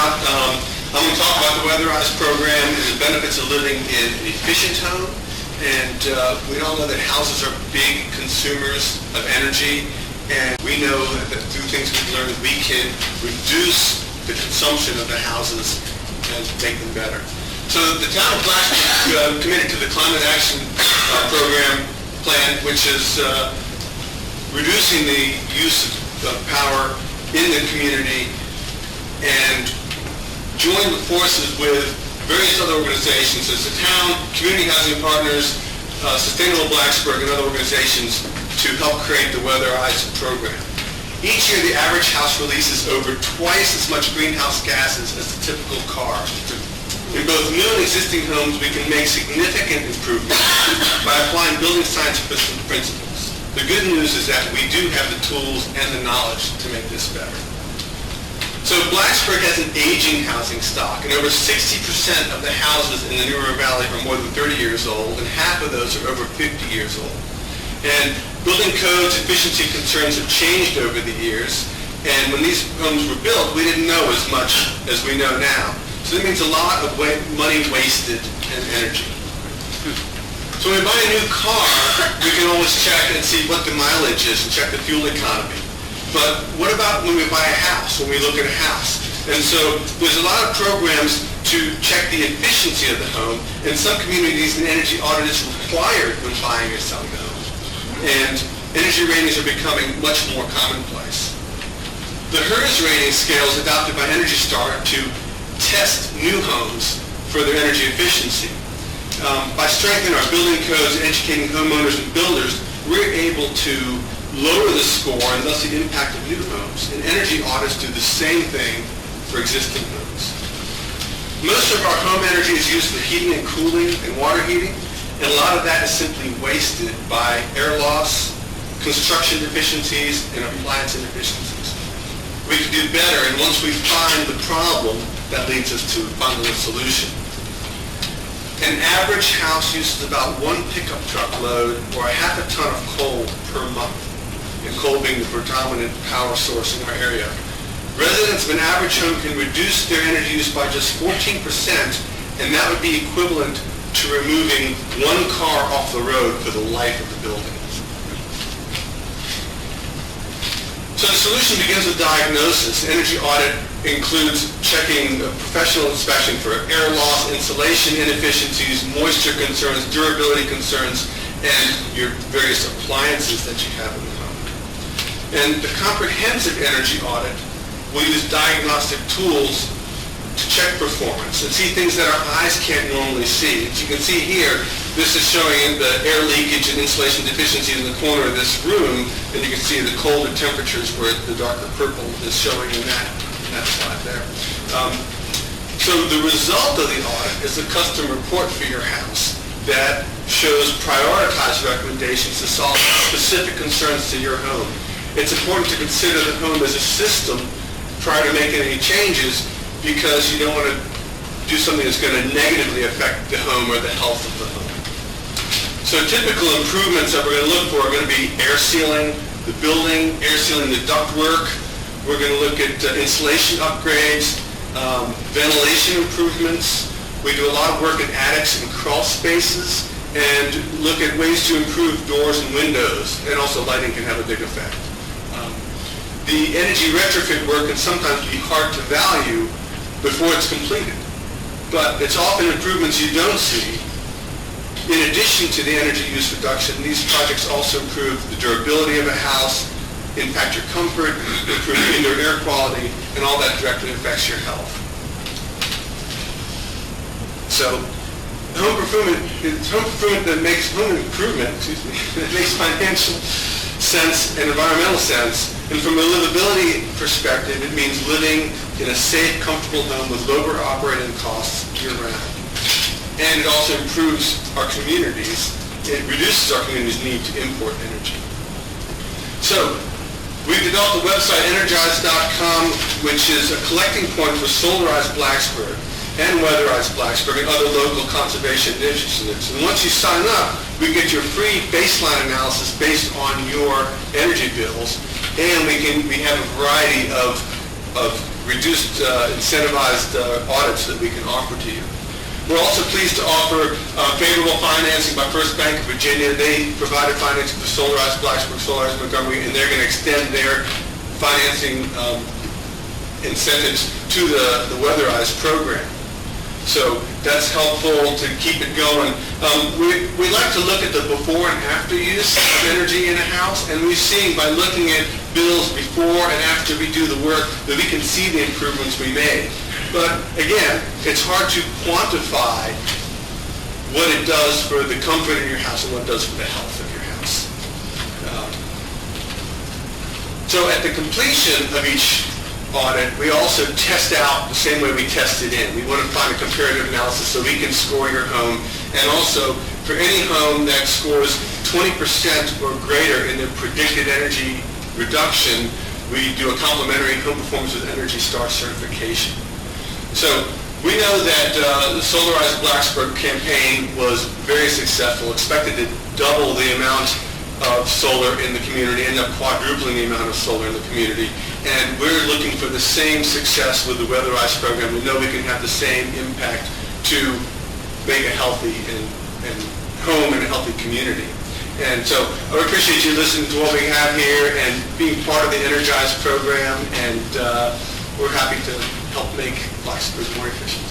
out. I'm going to talk about the Weatherize program and the benefits of living in an efficient home. And we all know that houses are big consumers of energy, and we know that through things we've learned, we can reduce the consumption of the houses and make them better. So the town of Blacksburg committed to the Climate Action Program plan, which is reducing the use of power in the community, and joined forces with various other organizations as the town, community housing partners, Sustainable Blacksburg, and other organizations to help create the Weatherize program. Each year, the average house releases over twice as much greenhouse gases as the typical car. In both new and existing homes, we can make significant improvements by applying building science principles. The good news is that we do have the tools and the knowledge to make this better. So Blacksburg has an aging housing stock, and over 60% of the houses in the New River Valley are more than 30 years old, and half of those are over 50 years old. And building codes, efficiency concerns have changed over the years, and when these homes were built, we didn't know as much as we know now. So that means a lot of money wasted and energy. So when we buy a new car, we can always check and see what the mileage is and check the fuel economy. But what about when we buy a house, when we look at a house? And so there's a lot of programs to check the efficiency of the home. In some communities, an energy audit is required when buying or selling a home. And energy ratings are becoming much more commonplace. The HERS rating scale is adopted by Energy Star to test new homes for their energy efficiency. By strengthening our building codes and educating homeowners and builders, we're able to lower the score and thus the impact of new homes. And energy audits do the same thing for existing homes. Most of our home energy is used for heating and cooling and water heating, and a lot of that is simply wasted by air loss, construction deficiencies, and appliance inefficiencies. We can do better, and once we find the problem, that leads us to finding a solution. An average house uses about 1 pickup truck load or a half a ton of coal per month, and coal being the predominant power source in our area. Residents of an average home can reduce their energy use by just 14%, and that would be equivalent to removing 1 car off the road for the life of the building. So the solution begins with diagnosis. Energy audit includes checking a professional inspection for air loss, insulation inefficiencies, moisture concerns, durability concerns, and your various appliances that you have in the home. And the comprehensive energy audit will use diagnostic tools to check performance and see things that our eyes can't normally see. As you can see here, this is showing the air leakage and insulation deficiency in the corner of this room, and you can see the colder temperatures where the darker purple is showing in that slide there. So the result of the audit is a custom report for your house that shows prioritized recommendations to solve specific concerns to your home. It's important to consider the home as a system prior to making any changes, because you don't want to do something that's going to negatively affect the home or the health of the home. So typical improvements that we're going to look for are going to be air sealing the building, air sealing the ductwork. We're going to look at insulation upgrades, ventilation improvements. We do a lot of work in attics and crawl spaces, and look at ways to improve doors and windows, and also lighting can have a big effect. The energy retrofit work can sometimes be hard to value before it's completed, but it's often improvements you don't see. In addition to the energy use reduction, these projects also improve the durability of a house, impact your comfort, improve indoor air quality, and all that directly affects your health. So, home improvement that makes that makes financial sense and environmental sense. And from a livability perspective, it means living in a safe, comfortable home with lower operating costs year-round. And it also improves our communities. It reduces our community's need to import energy. So, we've developed a website, energize.com, which is a collecting point for Weatherize Blacksburg and Weatherize Blacksburg and other local conservation initiatives. And once you sign up, we get your free baseline analysis based on your energy bills, and we have a variety of of reduced incentivized audits that we can offer to you. We're also pleased to offer favorable financing by First Bank of Virginia. They provided financing for Solarize Blacksburg, Solarize Montgomery, and they're going to extend their financing incentives to the Weatherize program. So that's helpful to keep it going. We like to look at the before and after use of energy in a house, and we've seen by looking at bills before and after we do the work that we can see the improvements we made. But again, it's hard to quantify what it does for the comfort in your house and what it does for the health of your house. So at the completion of each audit, we also test out the same way we tested in. We want to find a comparative analysis so we can score your home. And also, for any home that scores 20% or greater in their predicted energy reduction, we do a complimentary home performance with Energy Star certification. So we know that the Solarize Blacksburg campaign was very successful, expected to double the amount of solar in the community, end up quadrupling the amount of solar in the community. And we're looking for the same success with the Weatherize program. We know we can have the same impact to make a healthy and home and a healthy community. And so I appreciate you listening to what we have here and being part of the Energize program, and we're happy to help make Blacksburg more efficient.